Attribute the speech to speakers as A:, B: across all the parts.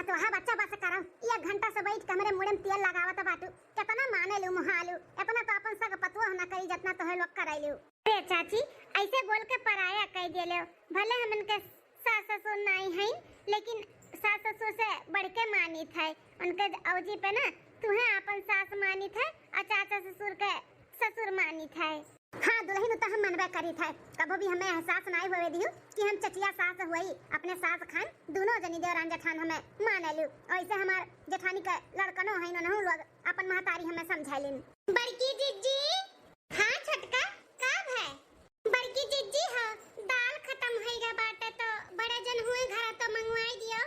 A: पतवाहा बच्चा बस करम 1 घंटा से बैठ के हमरे मुंह में तेल लगावत बाटू कितना माने लू मुहालू इतना तो अपन सग पतवा ना करी जितना तो है लोग कराइलू। अरे चाची ऐसे बोल के पराया कह देले भले हमन के सास ससुर नहीं है लेकिन सास ससुर से बढ़ के मानी थे उनके अवजी पे ना तुम्हें अपन सास मानी थे और चाचा ससुर के ससुर मानी थे। हाँ दुल्हन तो हम मनबे करी थे कभी भी हमें एहसास नहीं होवे दियो कि हम चचिया सास हुई अपने सास खान दोनों जनी देवरान जेठान हमें माने लू ऐसे हमार जेठानी के लड़कनो है न लोग अपन महतारी हमें समझालिन। बड़की जीजी हाँ छटका कब है बड़की जीजी हां दाल खत्म हो गया बाटे तो बड़े जन हुए घर तो मंगवाई दियो।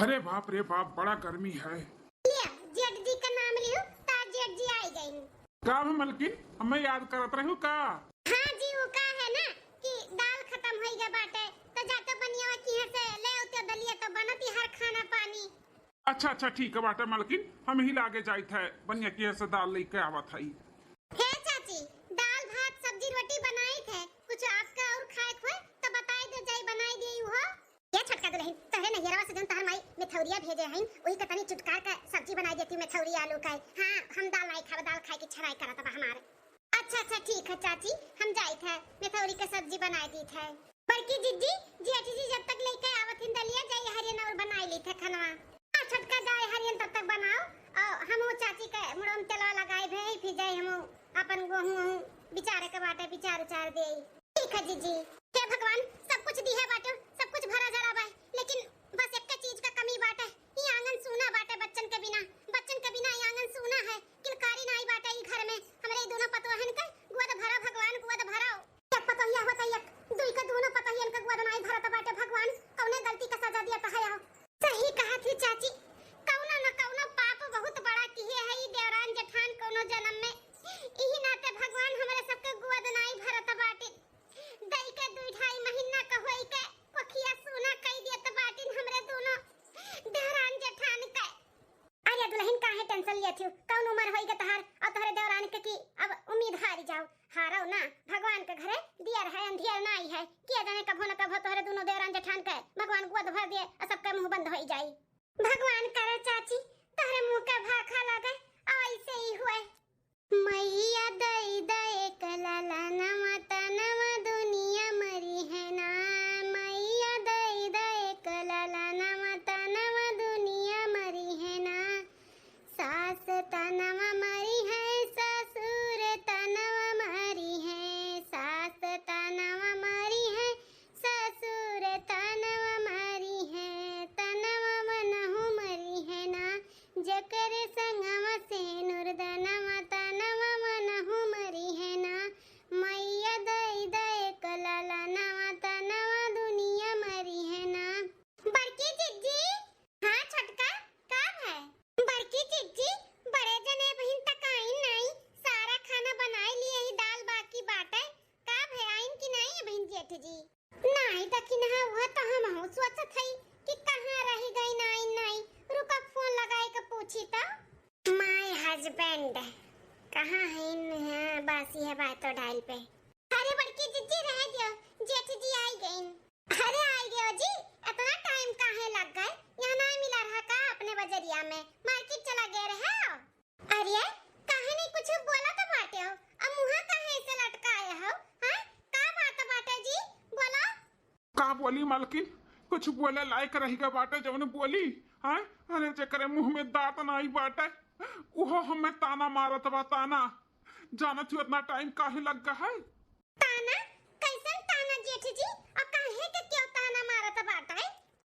B: अरे बाप रे बाप बड़ा गर्मी है।
A: लिया जेठ जी का नाम लियो ता जेठ जी आई गई
B: का मलकिन हमें याद करत रहू का।
A: हाँ जी वो का है ना कि दाल खत्म हो गया बाटे तो जाके बनिया की है से ले उते दलिया तो बनती हर खाना पानी।
B: अच्छा ठीक है बाटे मलकिन हम ही लागे जाइत है बनिया की से दाल लेके आवत है।
A: हे चाची दाल भात सब्जी रोटी बनाई थे कुछ आपका और खाए खोए तो बताई दे जाई बनाई दे हो। ये छटका दुल्हन तहरे नहिरवा से जन तहर माई मिठौरिया भेजे हैं वही के तनी चुटकार का सब्जी बनाई देती मिठौरी आलू का। हां हम दाल नहीं खावे दाल खाए की छराई करत बा हमारे। अच्छा ठीक है चाची हम जाई थे मिठौरी का सब्जी बनाई दी थे। बड़की जीजी जेठी जी जब तक लेके आवत हिन दलिया जाई हरियन और बनाई ली थे खाना। हां छटका जाए हरियन तब तक बनाओ और हम चाची के मुड़म तेलवा लगाई भे फिर जाई हम अपन गोहूं बिचारे के बाटे बिचार उचार दे। ठीक है जीजी हे भगवान सब कुछ दी है बाटे सब कुछ भरा जरा बा लेकिन बस एक चीज का कमी बाटे ये आंगन सूना बाटे बच्चन के बिना ये आंगन सूना है किलकारी नहीं बाटे ई घर में हमरे दोनों पतोहन के गोद भरा भगवान गोद भराओ। एक पतोहिया होता एक दुई का दोनों पतोहियन के गोद नहीं भरत बाटे भगवान कौने गलती का सजा दिया कहा हो। सही कहा थी चाची कौनो न कौनो पाप बहुत बड़ा किए है ई देवरान जेठान कौनो जन्म में इही नाते भगवान हमरे सबके गोद नहीं भरत बाटे दई के 2-2.5 महीना का होई के पखिया सोना कई दियत बाटिन हमरे दोनों देवरान जेठान के। अरे दुल्हन काहे टेंशन लिया थी कौन उम्र होई के तहार और तोहरे देवरान के की अब उम्मीद हारी जाओ हारो ना भगवान के घरे दियर है अंधियर नहीं है किया जाने कभो न कभो तोहरे दोनों देवरान जेठान के भगवान गोद भर दिए और सबके मुंह बंद होई जाई। भगवान करे चाची तोहरे मुंह के भाखा लगे ऐसे ही हुए। मैया दई दई कलाला नमता नव दुनिया मरी है ना मैया दई दई कलाला नमता नव दुनिया मरी है ना सास तनव मरी है ससुर तनव मरी है सास तनव मरी है ससुर तनव मरी है तनव मनहु मरी है ना जकर संगम से नुरदनव तनव मनहु मरी है ना मैया दई दई कलाला नव तनव दुनिया मरी है ना। बड़की जीजी हाँ छटका कब है बड़की जीजी बड़े जने बहन तक आई नहीं सारा खाना बनाई लिए ही दाल बाकी बाटे कब है आइन की नहीं है बहन जेठ जी नहीं तकी ना हुआ तो हम हो सोचत हई कि कहां रह गई नहीं रुका फोन लगाए के पूछी तो माय हस्बैंड कहां है बासी है बात तो डायल पे। अरे बड़की जीजी रह गयो जेठ जी आई गई। अरे आई गयो जी इतना टाइम काहे लग गए यहां नहीं मिला रहा का अपने बजरिया में मार्केट चला गए रहे हो। अरे काहे नहीं कुछ बोला तो बाटे हो अब मुंह काहे से लटकाए हो हां का बात बाटे जी बोलो।
B: का बोली मालकिन कुछ बोले लायक रही का बाटे जवन बोली हां अरे जकरे मुंह में दांत नहीं बाटे ओहो हमें ताना मारत बा ताना जानत हो इतना टाइम काहे लग गया है।
A: ताना कैसन ताना जेठ जी और काहे के क्यों ताना मारत बाटे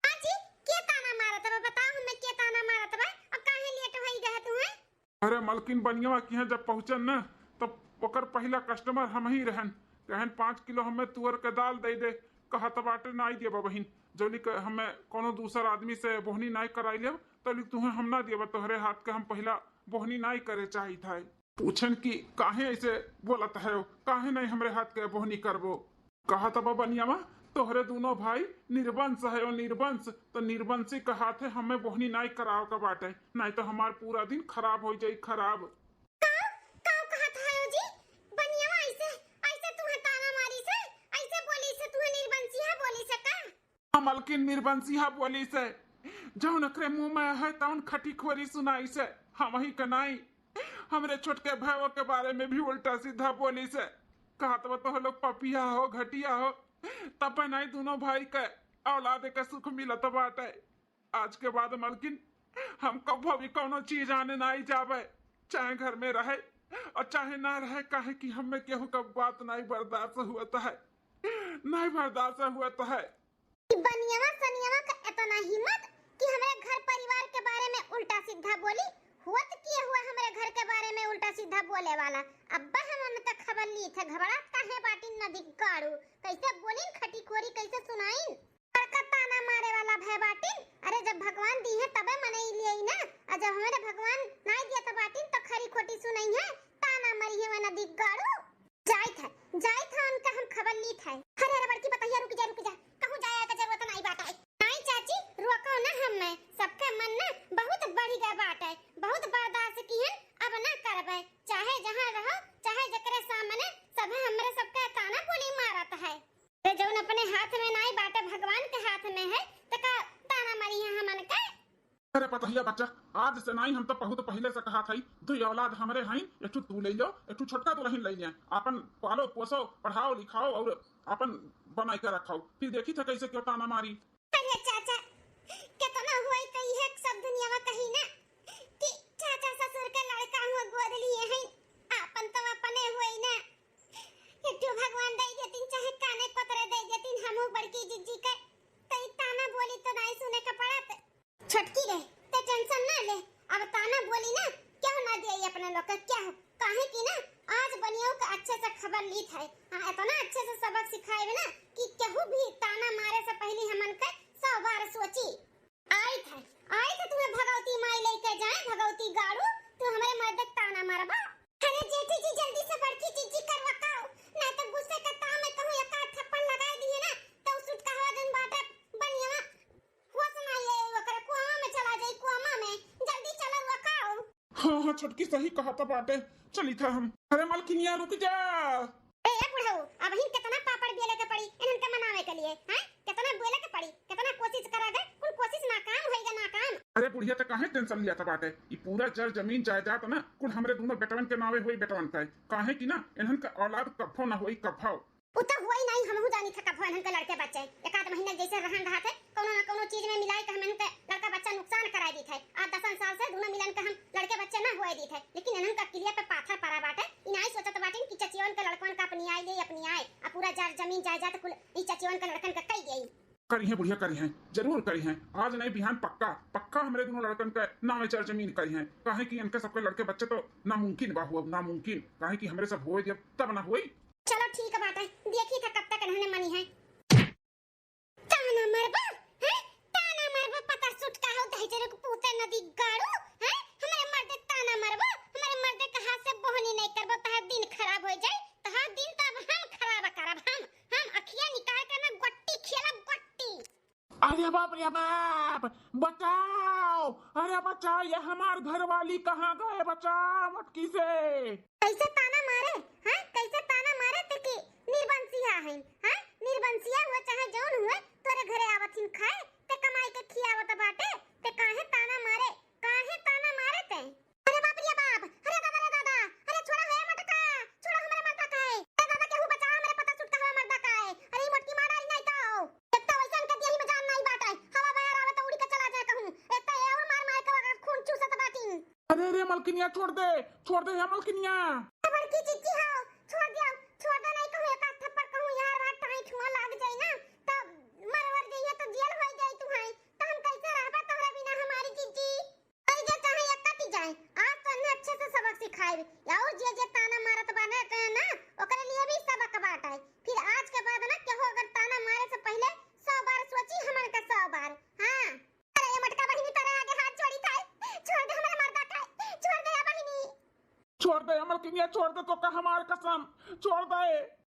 A: हां जी के ताना मारत बा बताओ हमें के ताना मारत बा और काहे लेट होई गए तू है।
B: अरे मलकिन बनिया की जब पहुंचन न तब ओकर पहला कस्टमर हम ही रहन कहन 5 किलो हमें तुअर के दाल दे दे कहत बाटे नहीं देबा बहिन जोली के हमें कोनो दूसर आदमी से बोहनी नहीं कराई लेब तली तुम्हें हम ना देबा तोहरे हाथ के हम पहला बोहनी नहीं करे चाहिए था पूछन कि काहे ऐसे बोलत है काहे नहीं हमरे हाथ के बोहनी करबो कहत बा बनियावा तोहरे दोनों भाई निर्वंश है और निर्वंश तो निर्वंशी के हाथे हमें बोहनी नहीं कराव का बाटे नहीं तो हमार पूरा दिन खराब हो जाई खराब। मलकिन निर्वंशी बोली से जौन अकरे मुंह में है तौन खटी खोरी सुनाई से हम ही कनाई हमरे छोटके भाइयों के बारे में भी उल्टा सीधा बोली से कहत तो लोग पपिया हो घटिया हो तब नहीं दोनों भाई के औलाद के सुख मिलत बाटे। आज के बाद मलकिन हम कभी भी कोनो चीज आने नहीं जावे, चाहे घर में रहे और चाहे ना रहे, काहे कि हमें केहू का बात नहीं बर्दाश्त हुआ है, नहीं बर्दाश्त हुआ है।
A: बनियावा सनियावा का इतना हिम्मत कि हमारे घर परिवार के बारे में उल्टा सीधा बोली हुआ तो किए हुआ हमारे घर के बारे में उल्टा सीधा बोले वाला। अब्बा हम उनका खबर ली थे घबरात काहे बाटी नदी गाड़ू कैसे बोलिन खटी खोरी कैसे सुनाइन का ताना मारे वाला भय बाटिन। अरे जब भगवान दी है तबे मने लिए ना, और जब हमारे भगवान नहीं दिया तो बाटिन तो खरी खोटी सुनाई है ताना मरी है नदी गाड़ू। जाई था उनका हम खबर ली थे। अरे अरे बड़की बताइए रुक जा कहूं जाया का जरूरत नहीं बात है। नहीं चाची रोको ना, हमें सबके मन ना बहुत बढ़ी गए बात है, बहुत बर्दाश्त की है अब ना करबे, चाहे जहां रहो चाहे जकरे सामने सब हमरे सबके ताना बोली मारत है। ते जौन अपने हाथ में नहीं बाटे भगवान के हाथ में है तो का ताना मारी है हमन के।
B: अरे पतहिया बच्चा आज से नहीं, हम तो बहुत पहले से कहा था दो औलाद हमारे हैं, एक तू ले लो एक छोटका दुल्हन ले लिया, अपन पालो पोसो पढ़ाओ लिखाओ और अपन बनाई कर रखाओ, फिर देखी था कैसे क्यों ताना मारी।
A: अरे चाचा कितना हुआ तो ये सब दुनिया में कही ना कि चाचा ससुर के लड़का हुआ गोद लिए हैं, अपन तो अपने हुए ना एक भगवान दे देतिन चाहे काने पतरे दे देतिन हमहु बड़की जिज्जी के तई ताना बोली तो नहीं सुने का पड़त। छटकी रे ते टेंशन ना ले, अब ताना बोली ना क्यों ना दे अपने लोग का क्या हो, काहे की ना आज बनियो का अच्छे से खबर ली थे, इतना अच्छे से सबक सिखाए ना कि केहू भी ताना मारे से पहले हमन के 100 बार सोची। आई थे तुम्हें भगवती माई लेके जाए, भगवती गाड़ू तू हमारे मर्द ताना मारबा। अरे जेठी जी जल्दी से बड़की चीजी करवाओ ना तो गुस्से का ताव में कहूं एक आध थप्पड़ लगा दिए ना तो सुट का हवा दिन बाटे बनिया हुआ सुनाइए ओकरे कुआं में चला जाई, कुआं में जल्दी चलो वकाओ।
B: हाँ छटकी सही कहा था बाटे, चली था हम। अरे मलकिनिया रुक जा।
A: ए बुढ़ऊ अब ही कितना पापड़ बेले के पड़ी इनन के मनावे के लिए, हैं कितना बोले के पड़ी, कितना कोशिश करा गए कुल कोशिश नाकाम होएगा नाकाम।
B: अरे बुढ़िया तो काहे टेंशन लिया था बाटे, ये पूरा जर जमीन जायदाद ना कुल हमरे दोनों बेटवन के नावे होई बेटवन का, काहे की ना इन्हन का औलाद कभो ना होई कभो।
A: उता हुई नहीं हमहु जानी था कभो इन्हन के लड़के बच्चे एक आध महीना जैसे रहन रहा थे कोनो ना कोनो चीज में मिलाई के हमन के लड़का बच्चा नुकसान कराई दी थे। आज 10 साल से दोनों मिलन के हम लड़के बच्चे ना होए दी थे, लेकिन इन्हन का किलिया पे पाथर पड़ा बाटे, इनाई सोचत बाटे कि चचियन के लड़कन का अपनी आई ले अपनी आए आ पूरा जर जमीन जायदाद कुल ई चचियन के लड़कन का कई गई।
B: करी है बुढ़िया करी है, जरूर करी है, आज नहीं बिहान पक्का पक्का हमरे दोनों लड़कन के नामे चर जमीन करी है, काहे कि इनके सबके लड़के बच्चे तो नामुमकिन बा हुआ नामुमकिन, काहे कि हमरे सब होए जब तब ना होई।
A: चलो ठीक है बात है, देखी था कब तक इन्होंने मनी है। ताना मरबा है ताना मरबा पता सुट का हो दहेजरे को पूते नदी गाड़ू है हमारे मर्दे ताना मरबा, हमारे मर्दे का हाथ से बोहनी नहीं करबो तो दिन खराब हो जाए, तो हर दिन तब हम खराब करब, हम अखियां निकाल कर ना गट्टी खेलब गट्टी।
B: अरे बाप रे बाप बचाओ, अरे बचाओ, ये हमार घर वाली कहाँ गए, बचाओ मटकी से।
A: कैसे ताना मारे हैं कैसे ताना मारे ते की निर्बंसिया है हैं निर्बंसिया हुआ चाहे जौन हुए तोरे घरे आवथिन खाए ते कमाई के खियावत बाटे ते काहे ताना मारे ते। अरे बाप रे बाप, अरे दादा अरे छोड़ा है मटका, छोड़ा हमारे मर्दा का है, ए दादा केहू बचाओ हमारे पता सुट का हवा मर्दा का है। अरे ई मोटकी मार डाली नहीं तो एक तो वैसन के दिही में जान नहीं बाटे, हवा बाहर आवे तो उड़ी के चला जाए कहूं एक तो और मार के खून चूसत बाटिन।
B: अरे रे मलकिनिया छोड़ दे है मलकिनिया।
A: बड़की चिच्ची हो छोड़ दे नहीं कहूं एक आध थप्पड़ कहूं यार बात टाई ठुआ लाग जाई ना तब मरवर जइए तो जेल हो जाई तुम्हारी, तो हम कैसे रहबा तोहरे बिना हमारी चिच्ची। आई जे चाहे एक कटी जाए आज तो ने अच्छे से सबक सिखाई और जे ताना मारत बाने ना ओकरे लिए भी सबक बाटे, फिर आज के बाद ना केहू अगर ताना मारे से पहले 100 बार सोची हमन का 100 बार। हां अरे ये मटका बहिनी तारे आगे हाथ जोड़ी थाई, छोड़ दे हमारे मर्दा का, छोड़ दे बहिनी,
B: छोड़ दे मलकिनिया, छोड़ दे तो का हमार कसम छोड़ दे।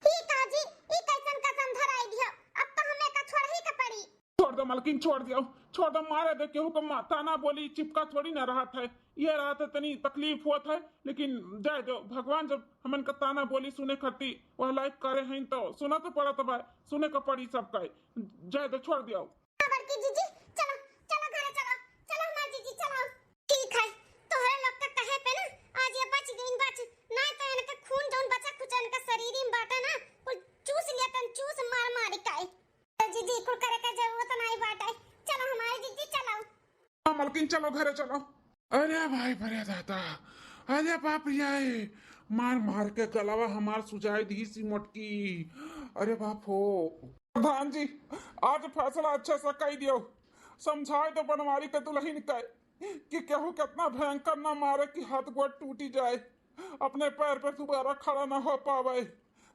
A: ठीक है जी ई कैसन कसम धराई दियो अब तो हमें का छोड़ ही के पड़ी।
B: छोड़ दो मलकिन छोड़ दो मारे दे, केहू को ताना बोली चिपका थोड़ी ना रहा था, ये रहा था तनी तकलीफ हुआ था, लेकिन जाए दो भगवान जब हमन का ताना बोली सुने खती वह लाइक करे हैं तो सुना तो पड़ा तो भाई सुने का पड़ी सबका, जाए दो छोड़ दियो।
A: बड़की जीजी चलो चलो
B: मलकिन चलो घरे चलो। अरे भाई बरे दादा, अरे बाप रे, मार मार के गलावा हमार सुझाई दी सी मोटकी। अरे बाप हो। प्रधान जी, आज फैसला अच्छा सा कही दियो, समझाए तो बनवारी के दुल्हन के कि केहू कितना भयंकर ना मारे कि हाथ गोड़ टूटी जाए, अपने पैर पे दोबारा खड़ा ना हो पावे।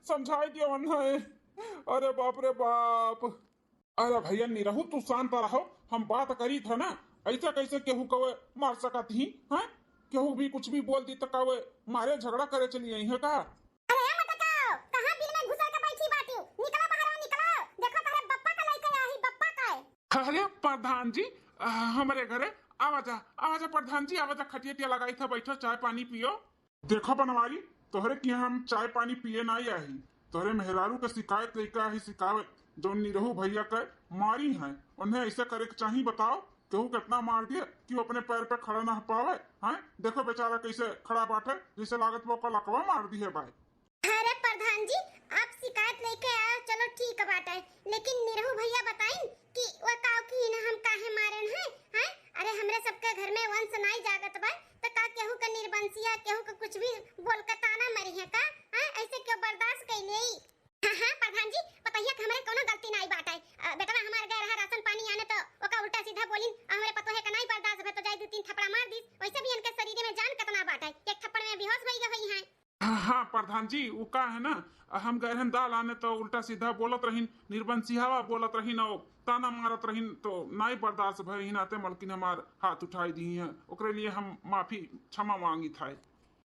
B: समझाई दियो उन्हें। अरे बाप रे बाप। अरे भैया निरहू तू शांत रहो, हम बात करी था ना, ऐसा कैसे केहू कवे मार सकत ही हैं? केहू भी कुछ भी बोल दी तो कवे मारे झगड़ा करे चली आई है का?
A: अरे मत बताओ, कहां बिल में घुसा के बैठी बाटी, निकलो बाहर निकलो, देखो तारे बप्पा का लेके आई, बप्पा का है।
B: अरे प्रधान जी, हमारे घरे आवाजा आवाजा प्रधान जी, आवाजा खटिया टिया लगाई था, बैठो चाय पानी पियो। देखो बनवारी, तोहरे की हम चाय पानी पिए ना आई, तोहरे मेहरारू के शिकायत लेकर आई, शिकायत जो निरहू भैया के मारी है, उन्हें ऐसा करे के चाहिए। बताओ केहू कितना मार दिया कि वो अपने पैर पे खड़ा ना हो पावे हैं? देखो बेचारा कैसे खड़ा बाटे, जैसे लागत वो कलकवा मार दी है भाई।
A: अरे प्रधान जी, आप शिकायत लेके आए, चलो ठीक बात है, लेकिन निरहू भैया बताएं कि वो काऊ की ना हम काहे मारन हैं? अरे हमरे सबके घर में वंश नाई जागत बा, तो का केहू का निर्वंशिया, केहू का कुछ भी बोल के ताना मरी है का? हैं ऐसे क्यों बर्दाश्त कैले? हां प्रधान जी, बताइए कि हमारे कोनो गलती नहीं बात है। बेटा हमारे गए रहा राशन पानी आने तो ओका उल्टा सीधा बोलिन, हमरे पतो है कि नहीं बर्दाश्त भे तो जाई दो तीन थप्पड़ मार दी, वैसे भी इनके शरीर में जान कितना बात है, एक थप्पड़ में बेहोश भई गई है।
B: हाँ प्रधान जी, वो का है ना, हम गए रहन दाल आने तो उल्टा सीधा बोलत रहीन, निर्बंसिहावा बोलत रहीन और ताना मारत रहीन, तो नहीं बर्दाश्त भई नाते मलकिन हमार हाथ उठाई दी है, ओकरे लिए हम माफी क्षमा मांगी था।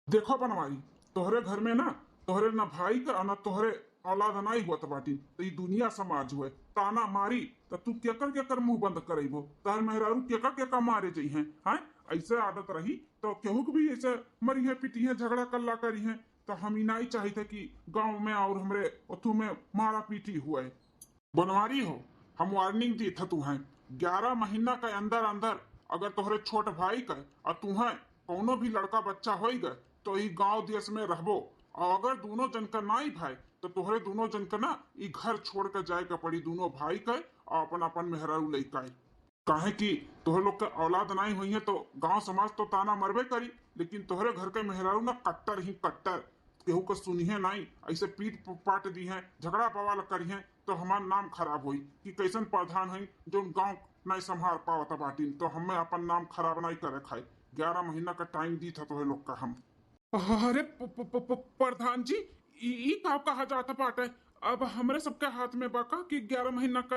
B: देखो बनवारी, तोहरे घर में ना तोहरे ना भाई का ना तोहरे औलाद नहीं हुआ बाटी, तो ये दुनिया समाज हुए ताना मारी तो तू केकर मुंह बंद करेबो, तार मेहरारू केकर मारे जई हैं? ऐसे आदत रही तो केहू भी ऐसे मरी है पिटी है झगड़ा कल्ला करी है, तो हम ही नहीं चाहते कि गांव में और हमरे उथू में मारा पीटी हुए। बनवारी हो, हम वार्निंग दी था तुम्हें, 11 महीना के अंदर अंदर अगर तोहरे छोट भाई के और तुम्हें कोनो भी लड़का बच्चा हो गए तो ई गांव देश में रहबो, और अगर दोनों जन का नहीं भाई तो तोहरे दोनों जन का ना ई घर छोड़ कर जाए का पड़ी, दोनों भाई के और अपन अपन मेहरारू लेकर। काहे कि तोहरे लोग के औलाद नहीं हुई है तो गांव समाज तो ताना मरबे करी, लेकिन तोहरे घर के मेहरारू ना कट्टर ही कट्टर, केहू को सुनिए नहीं, ऐसे पीट पाट दी है, झगड़ा पवाल करी है, तो हमार नाम खराब हुई कि कैसन प्रधान है जो गांव नहीं संभाल पावता बाटी, तो हमें अपन नाम खराब नहीं करे खाए। 11 महीना का टाइम दी था तोहरे लोग का हम। अरे प्रधान जी, ई का कहा जाता बाटे, अब हमरे सबके हाथ में बाका कि 11 महीना का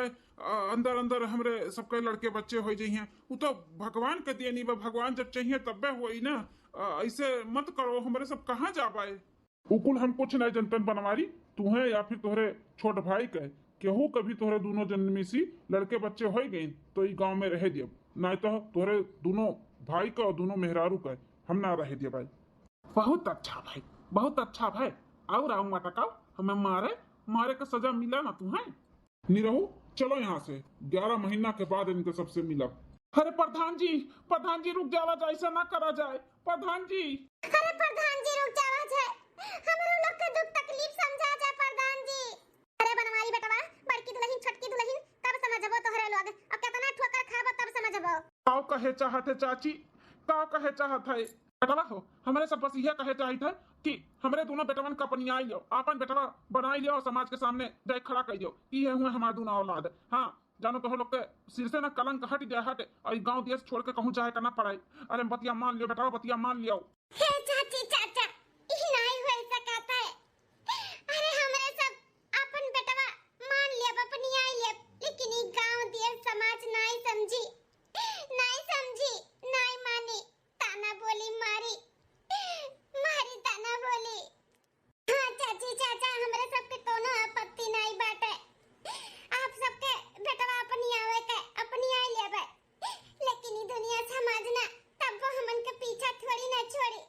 B: अंदर अंदर हमरे सबके लड़के बच्चे हो जाइए, वो तो भगवान के देनी बा, भगवान जब चाहिए तब होई ना, ऐसे मत करो, हमरे सब कहाँ जा पाए। उकुल हम कुछ नहीं जनतन बनवारी, तुम्हें या फिर तोहरे छोट भाई के केहू कभी तोहरे दोनों जन्मी सी लड़के बच्चे हो गए तो ई गांव में रह दियो, नहीं तो तोहरे दोनों भाई का और दोनों मेहरारू का हम ना रह दिए भाई। बहुत अच्छा भाई, बहुत अच्छा भाई, और आऊ मटकाओ, हमें मारे का सजा मिला ना तुम्हें। निरहू चलो यहाँ से, 11 महीना के बाद इनके सबसे मिला। अरे प्रधान जी रुक जावा जाए, ऐसा ना करा जाए प्रधान जी।
A: अरे प्रधान जी रुक जावा जाए, हमरो लोग के दुख तकलीफ समझा जाए प्रधान जी। अरे बनवारी बेटवा, बड़की दुल्हन छोटकी दुल्हन तब समझबो तोहरे लोग, अब कितना ठोकर खाबो तब समझबो।
B: काऊ कहे चाहते चाची, काऊ कहे चाहत है बेटवा हो, हमारे सब बस यह कहे चाहत है कि हमरे दोनों बेटवन का अपनियाई लो, आपन बेटवा बनाई लियो और समाज के सामने जाए खड़ा कर दियो कि ये हुए हमारे दोनों औलाद। हाँ जानो तो लोग के सिर से ना कलंक हट जाए, हट और गांव देश छोड़ के कहूँ जाए करना पड़े। अरे बतिया मान लियो बेटा, बतिया मान लियो।
A: हे चाची चाचा, ई नहीं हो सकता है, अरे हमरे सब अपन बेटवा मान लिया अपनियाई लिया, लेकिन ई गांव देश समाज नहीं समझी, नहीं मानी, ताना बोली मारी ताना बोली। हाँ चाची चाचा, हमरे सबके कोनो आपत्ति नहीं बाटे, आप सबके बेटवा अपनी आवे के अपनी आई लेबे, लेकिन ई दुनिया समझना तब वो हमन के पीछा थोड़ी ना छोड़ी,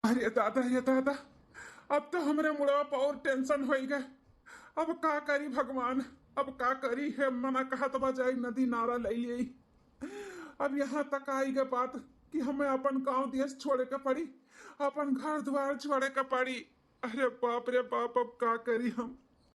B: अरे दादा ये दादा, अब तो हमरे मुड़वा पर और टेंशन हो गए। अब का करी भगवान, अब का करी है। मना कहा तो बजाई नदी नारा ले ली। अब यहाँ तक आई गए बात कि हमें अपन गांव देश छोड़े के पड़ी, अपन घर द्वार छोड़े के पड़ी। अरे बाप रे बाप, अब का करी हम।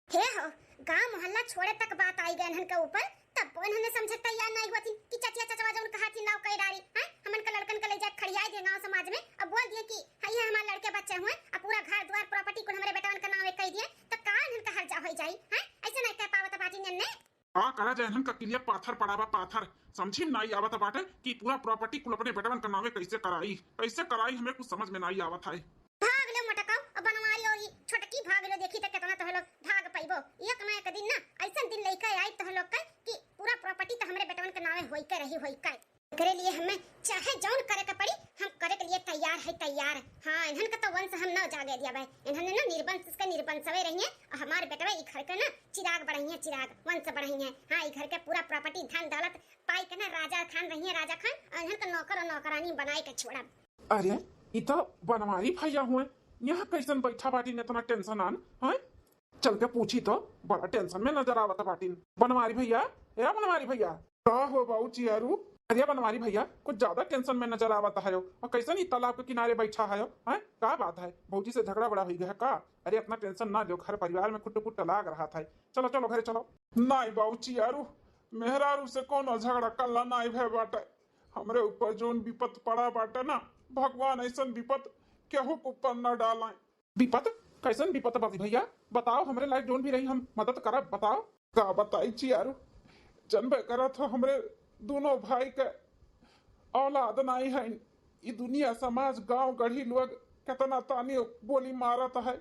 A: हे हो, गांव मोहल्ला छोड़े तक बात आई गए हन के ऊपर, तब कौन हमें समझे तैयार नहीं हुआ थी कि चचिया चचवा जो कहा थी नाव कई डारी हैं हमन का लड़कन का ले जा खड़ियाई दे गांव समाज में। अब बोल दिए कि ये हमारे लड़के बच्चे हुए, अब पूरा घर द्वार प्रॉपर्टी को हमारे बेटवन का नाम कह दिए, तो कान हन का हर जा हो जाई हैं। ऐसे नहीं कह पावत बाटी ने
B: आ करा जाए हन का किलिया पाथर पड़ावा पाथर। समझी नहीं आवत बाटे कि पूरा प्रॉपर्टी कुल अपने बेटवन का नामे कैसे कराई हमें कुछ समझ में नहीं आवत है।
A: भाग लो मटकाओ, अब बनवारी और छोटकी भाग लो, देखी त कितना तो लोग भाग पाइबो। एक ना एक दिन ना ऐसा दिन लेके आई तो लोग का कि पूरा प्रॉपर्टी तो हमरे बेटवन के नामे होई के रही होई का। करे लिए हमें चाहे जौन करे के पड़ी, हम करे के लिए तैयार है तैयार। हां इन्हन का तो वंश हम न जागे दिया भाई, इन्हन ना निर्वंश के निर्वंशवे रही है। हमारे बेटवा ई घर के ना चिराग बढ़ाई है, चिराग वंश बढ़ाई है। हां ई घर के पूरा प्रॉपर्टी धन दौलत पाई के ना राजा खान रही है, राजा खान, और इन्हन का नौकर और नौकरानी बनाए के छोड़ा।
B: अरे ये तो बनवारी भैया हुए, यहाँ कैसन बैठा बाटी ने इतना टेंशन आन है। चल के पूछी तो बड़ा टेंशन में नजर आवत बाटी। बनवारी भैया, या बनवारी भैया का हो बाऊ चियारू। अरे बनवारी भैया कुछ ज्यादा टेंशन में नजर आवत है, और कैसे नहीं तालाब के किनारे बैठा है का बात है, भौजी से झगड़ा बड़ा हुई गया का। अरे अपना टेंशन ना लो, घर परिवार में कुट लाग रहा था। चलो चलो घरे चलो। नहीं बाऊ चियारू, मेहरारू से कौन झगड़ा कल्ला नहीं भय बाटे। हमरे ऊपर जोन विपत पड़ा बाटे ना, भगवान ऐसा विपत केहू के ऊपर न डालें। विपत कैसन विपत बाती भैया, बताओ। हमरे लायक जोन भी रही हम मदद करब, बताओ। का बताई चियारू, जनबे करत हो हमरे दोनों भाई के औलाद नहीं है। ये दुनिया समाज गांव गढ़ी लोग कितना तानी बोली मारत है।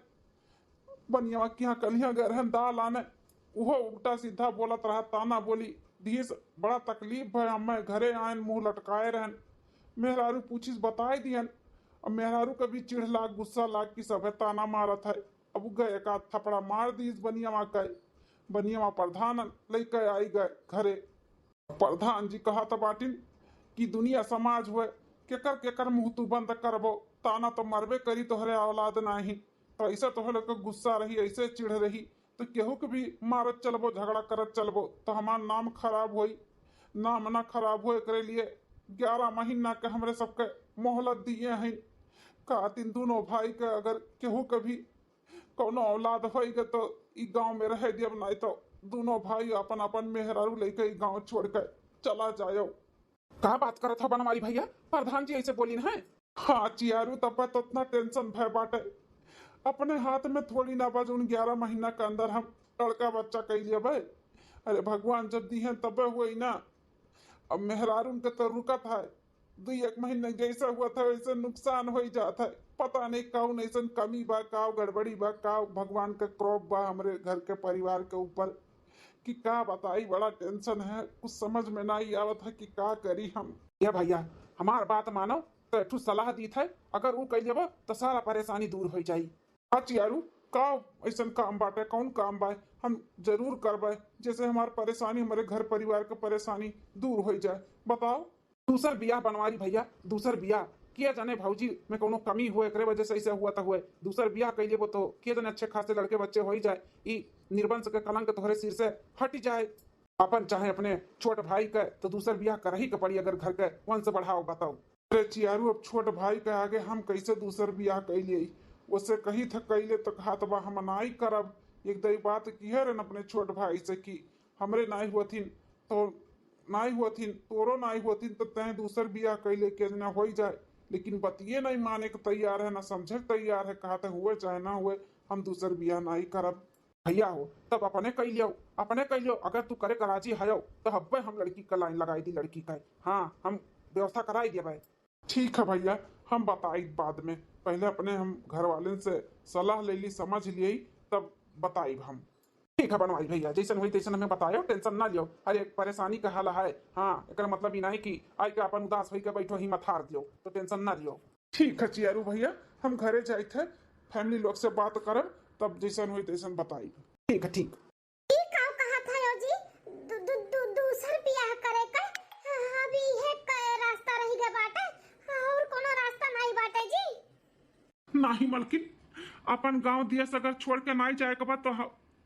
B: बनिया किया कलिया गरहन दाल आने वो उल्टा सीधा बोलत रहा, ताना बोली धीस। बड़ा तकलीफ है, हमें घरे आयन मुंह लटकाए रहन। मेहरारू पूछिस बताए दियन, अब मेहरारू का भी चिढ़ लाग गुस्सा लाग की सब ताना मारत है। अब गए एक आध थपड़ा मार दीस बनिया गए। बनिया प्रधान लेके आई गए घरे। प्रधान जी कहा था बाटिन कि दुनिया समाज हुए केकर केकर मुंह तू बंद करबो, ताना तो मरबे करी तोहरे औलाद नहीं। तो ऐसे तोहरे को गुस्सा रही, ऐसे चिढ़ रही तो केहू के भी मारत चलबो, झगड़ा करत चलबो तो हमार नाम खराब होई। नाम ना खराब होए करे लिए 11 महीना के हमरे सबके मोहलत दिए हैं। का तीन दोनों भाई के अगर केहू के भी कोनो औलाद होएगा तो ई गांव में रह दियब, नहीं तो दोनों भाई अपन अपन मेहरारू लेके गांव छोड़ के चला जायो। का बात करत हो बनवारी भैया, प्रधान जी ऐसे बोली है। हाँ चियारू, तब तो इतना टेंशन भय बाटे। अपने हाथ में थोड़ी ना बज उन 11 महीना के अंदर हम लड़का बच्चा कह लिया भाई। अरे भगवान जब दी है तब हुई ना। अब मेहरारू के तो रुकत है, 2-1 महीने जैसा हुआ था वैसे नुकसान हो जाता है। पता नहीं कौन ऐसा कमी बा, का गड़बड़ी बा, का भगवान का क्रोप बा हमरे घर के परिवार के ऊपर कि का बताई। बड़ा टेंशन है, कुछ समझ में नहीं आवत है कि का करी हम। या भैया हमार बात मानो तो एक सलाह दी थे, अगर वो कह लेबो तो सारा परेशानी दूर हो जाई। हाँ चियारू, का ऐसा काम बाटे, कौन काम बा हम जरूर करबे, जैसे हमार परेशानी हमारे घर परिवार के परेशानी दूर हो जाए। बताओ। दूसर बियाह बनवारी भैया, दूसर बियाह किया जाने भौजी में कोनो कमी हुए करे वजह से ऐसा हुआ तो हुए। दूसर बियाह कैले वो तो किया जाने अच्छे खासे लड़के बच्चे हो ही जाए, ई निर्वंश के कलंक तोहरे सिर से हट जाए। अपन चाहे अपने छोट भाई का तो दूसर बियाह कर ही के पड़ी, अगर घर के वंश बढ़ाओ। बताओ। अरे चियारू, अब छोट भाई के आगे हम कैसे दूसर बियाह कैलिए, उससे कही था कैले तो कहा तो हम नहीं करब। एक दई बात की है रन अपने छोट भाई से कि हमरे नहीं हुथिन तो नहीं हुथिन, तोरो नहीं हुथिन तो तय दूसर बियाह कैले के ना हो जाए। लेकिन बतिए नहीं माने के तैयार है, ना समझे तैयार है। कहते हुए चाहे ना हुए हम दूसर बियाह नहीं करब। भैया हो तब अपने कह लियो, अपने कह लियो। अगर तू करे कराची है तो हब्बे हम लड़की का लाइन लगाई दी, लड़की का। हाँ हम व्यवस्था कराई दिया भाई। ठीक है भैया, हम बताई बाद में। पहले अपने हम घर वाले से सलाह ले ली, समझ लिए तब बताई हम। ठीक है बनवाई भैया, जैसन हुई तैसन हमें बतायो, टेंशन ना लियो। अरे परेशानी का हाल है। हाँ एक मतलब ही नहीं कि आई के अपन उदास होई के बैठो ही मत हार दियो, तो टेंशन ना लियो। ठीक है चियारू भैया, हम घरे जाए थे, फैमिली लोग से बात करब, तब जैसन हुई तैसन बताई। ठीक है ठीक।
A: दूसर बियाह करे का अभी है रास्ता रही गए बाटे, और कोनो रास्ता नहीं बाटे जी।
B: नहीं मलकिन, अपन गांव दियस अगर छोड़ के नहीं जाए के बाद तो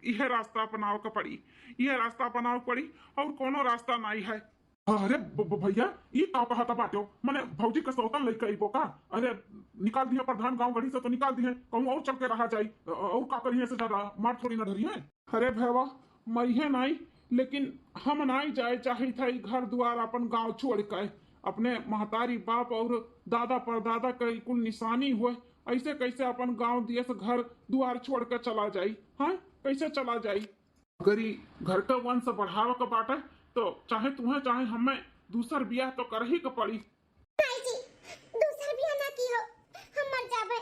B: यह रास्ता अपनाव के पड़ी, यह रास्ता अपनाव पड़ी और कोनो रास्ता नहीं है। अरे भैया ये का कहा था बाटो, मैंने भौजी का सौतन लेके आइबो का? अरे निकाल दिया प्रधान गांव गढ़ी से तो निकाल दिए, कहूँ और चल के रहा जाई और का करिए से ज्यादा मार थोड़ी ना धरी है। अरे भैया मरिए नहीं, लेकिन हम नहीं जाए चाहे था घर द्वार अपन गांव छोड़ के, अपने महतारी बाप और दादा परदादा का कुल निशानी हुए, ऐसे कैसे अपन गांव दिए से घर द्वार छोड़ कर चला जाई? हाँ कैसे चला जाई? अगर घर का वंश बढ़ावा का बाटा तो चाहे तुम्हें चाहे हमें दूसर ब्याह तो कर ही के पड़ी।
A: नहीं जी, दूसर ब्याह ना की हो, हम मर जाबे,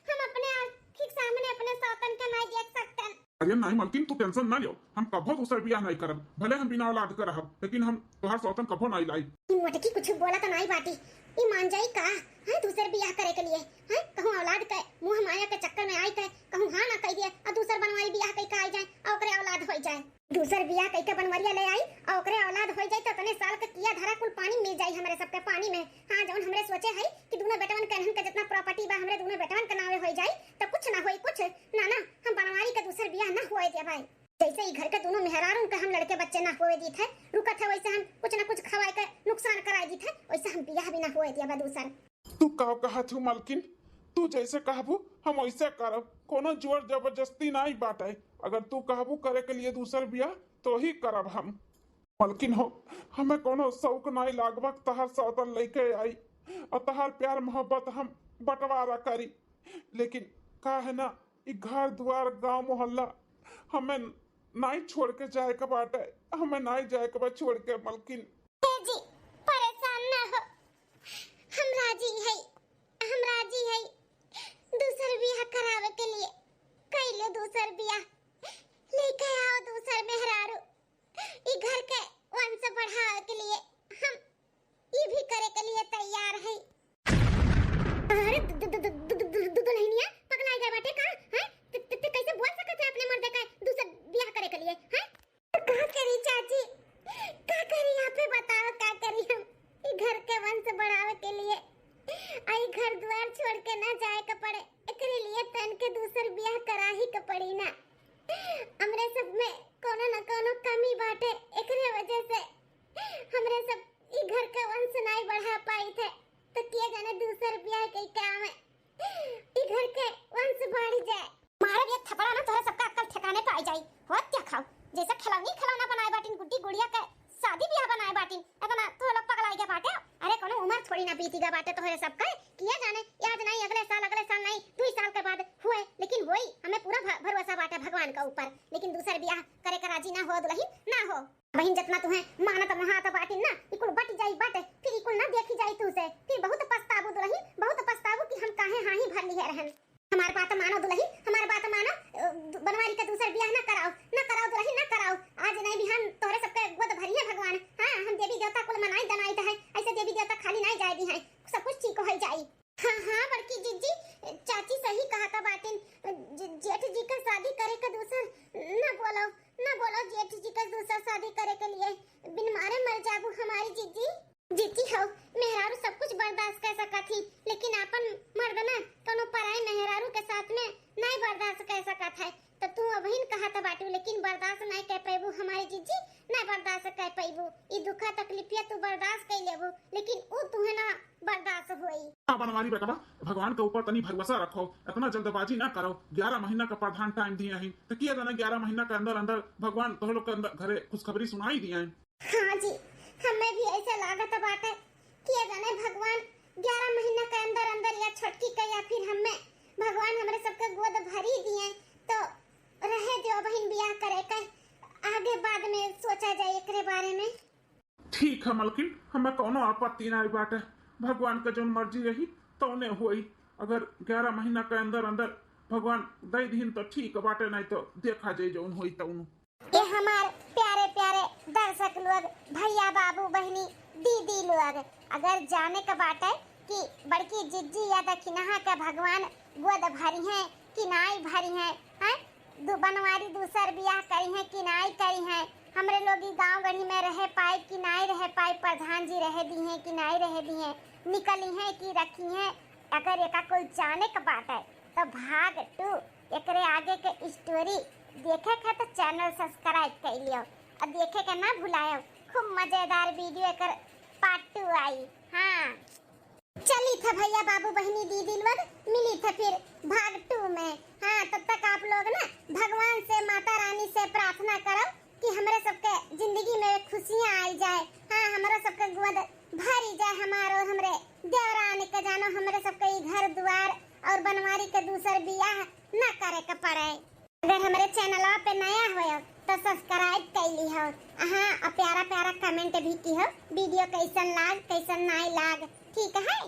A: हम अपने आँखी सामने अपने सौतन के नहीं देख सकते।
B: अरे नहीं मलकिन तू टेंशन ना लो, हम कभो दूसर ब्याह नहीं करब, भले हम बिना औलाद के रहब, लेकिन हम तोहार सौतन कभो नहीं लाई।
A: मोटकी कुछ बोला तो नहीं बाटी, ई मान जाई का? हां दूसर ब्याह करे के लिए, हां कहूं औलाद के मुंह माया के चक्कर में आई के कहूं हां ना कह दिए और दूसर बनवाई ब्याह कई का आई जाए और ओकरे औलाद हो जाए। दूसर ब्याह कई के बनवरिया ले आई और ओकरे औलाद हो जाए तो तने साल के किया धरा कुल पानी मिल जाई हमरे सबके पानी में। हां जौन हमरे सोचे है कि दोनों बेटवन के के जितना प्रॉपर्टी बा हमरे दोनों बेटवन के नावे हो जाए तो कुछ ना होई, कुछ ना ना हम बनवारी के दूसर ब्याह ना होए दे भाई। जैसे ही घर के दोनों मेहरारों के हम लड़के बच्चे ना होए दी थे, रुका था वैसे हम कुछ ना कुछ खवाए के नुकसान कराए दी थे, वैसे हम ब्याह भी ना होए दिया दूसर।
B: तू का कहा थू मलकिन, तू जैसे कहबू हम वैसे करब, कोनो जोर जबरदस्ती नहीं बाटे। अगर तू कहबू करे के लिए दूसर ब्याह तो ही करब हम। मलकिन हो हमें कोनो शौक नहीं लागबक तहार सौतन लेके आई और तहार प्यार मोहब्बत हम बंटवारा करी, लेकिन का है ना घर द्वार गांव मोहल्ला हमें नहीं छोड़ के जाए के बाटे, हमें नहीं जाए के बाद छोड़ के। मलकिन
A: जी परेशान ना हो, हम राजी है, हम राजी है दूसर ब्याह करावे के लिए। कैले दूसर ब्याह लेके आओ दूसर मेहरारू, ई घर के वंश बढ़ावे के लिए हम ये भी करे के लिए तैयार है। अरे दुल्हनिया पगलाई गए बाटे का? हैं कैसे बोल सकते हैं अपने मर्द का दूसर ब्याह करे के लिए? हैं का करी चाची, का करी यहाँ पे बताओ, का करी हम ई घर के वंश बढ़ावे के लिए? आई घर द्वार छोड़ के ना जाए के पड़े, एकरे लिए तन के दूसर ब्याह करा ही के पड़ी ना। हमरे सब में कोनो न कोनो कमी बाटे, एकरे वजह से हमरे सब ई घर के वंश नहीं बढ़ा पाई थे, तो किया जाने दूसर ब्याह कई काम है ई घर के वंश बढ़ जाए। मारे एक थपड़ा ना तोरे सबका अक्ल ठिकाने पे आ जाई। होत क्या खाओ जैसा खिलौना बनाए बाटिन, गुड्डी गुड़िया के शादी ब्याह बनाए बाटिन, इतना तो लोग पगलाई के बाटे। अरे कोनो उम्र थोड़ी ना बीती गा बाटे तोरे सबका, किया जाने आज नहीं अगले साल नहीं 2 साल के बाद हुए, लेकिन होई हमें पूरा भरोसा बाटे भगवान के ऊपर। लेकिन दूसर ब्याह करे के राजी ना हो दुल्हन ना हो, बहन जितना तुम्हें मानत महात बाटिन ना इकुल बट जाई बाटे, फिर इकुल ना देखी जाई तू से, फिर बहुत पछताबू दुल्हन, बहुत पछताबू कि हम काहे हां ही भर लिए रहन। हमार बात मानो दुल्हन, हमार बात मानो, बनवारी का दूसर ब्याह ना कराओ दुल्हन ना कराओ। आज नहीं बिहान तोरे सबके गोद भरिए भगवान। हां हम देवी देवता कुल मनाई दनाई है, ऐसे देवी देवता खाली नहीं जाए दी है, सब कुछ ठीक हो जाई। हां हां बड़की जीजी चाची सही कहा था बातिन, जेठ जी का शादी करे के दूसर ना बोलो जेठ जी का दूसर शादी करे के लिए बिन मारे मर जाबू हमारी जीजी। जीती हो मेहरारू सब कुछ बर्दाश्त कर सका थी, लेकिन अपन मर्द ना कोनो पराई मेहरारू के साथ में नहीं बर्दाश्त कर सका था। तो तू अबहिन कहा था बाटू, लेकिन बर्दाश्त नहीं कर पाइबू हमारी जीजी, नहीं बर्दाश्त कर पाइबू। ई दुखा तकलीफिया तू बर्दाश्त कर लेबू, लेकिन ऊ तुहे ना बर्दाश्त होई।
B: बनवारी बेटा भगवान के ऊपर तनी भरोसा रखो, इतना जल्दबाजी ना करो। 11 महीना का प्रधान टाइम दिए हैं, तो किया जाना 11 महीना के अंदर अंदर भगवान तो लोग के अंदर घरे खुशखबरी सुनाई दिए हैं।
A: हां जी हमें भी ऐसा लागत बाटे, किया जाने भगवान 11 महीना के अंदर अंदर या छटकी का या फिर हमें भगवान हमरे सबके गोद भरी दिए, तो रहे जो बहन ब्याह करे के आगे बाद में सोचा जाए एकरे बारे में।
B: ठीक है मलकिन, हमें कोनो आपत्ति नहीं बाटे, भगवान के जो मर्जी रही तो उन्हें हुई। अगर 11 महीना के अंदर अंदर भगवान दे दीन तो ठीक बाटे, नहीं तो देखा जाए जो हुई तो उन।
A: ये हमारे प्यारे प्यारे दर्शक लोग, भैया बाबू बहनी दीदी लोग, अगर जाने का बात है कि बड़की जिज्जी या दखिनहा का भगवान गोद भरी हैं कि नहीं भरी हैं, हैं बनवारी दूसर ब्याह करी हैं कि नहीं करी हैं, हमरे लोग गांव गढ़ी में रह पाए कि नहीं रह पाए, प्रधान जी रह दी हैं कि नहीं रह दी हैं, निकली हैं कि रखी हैं, अगर एका कोई जाने का बात है तो भाग 2 एकरे आगे के स्टोरी देखे के तो चैनल सब्सक्राइब कर लियो और देखे के ना भुलायो। खूब मजेदार वीडियो एकर पार्ट 2 आई। हाँ चली था भैया बाबू बहनी दीदी लोग मिली थे फिर भाग 2 में। हाँ तब तक आप लोग ना भगवान से माता रानी से प्रार्थना करो कि हमारे सबके जिंदगी में खुशियाँ आई जाए। हाँ हमारा सबके गोद भरी जाए हमारो हमरे देवरानी के जानो हमारे सबके घर द्वार और बनवारी के दूसर बियाह ना करे के पड़े। अगर हमारे चैनल पे नया हो तो सब्सक्राइब कर ली हो। हाँ और प्यारा प्यारा कमेंट भी की हो वीडियो कैसन लाग कैसन नहीं लाग। ठीक है।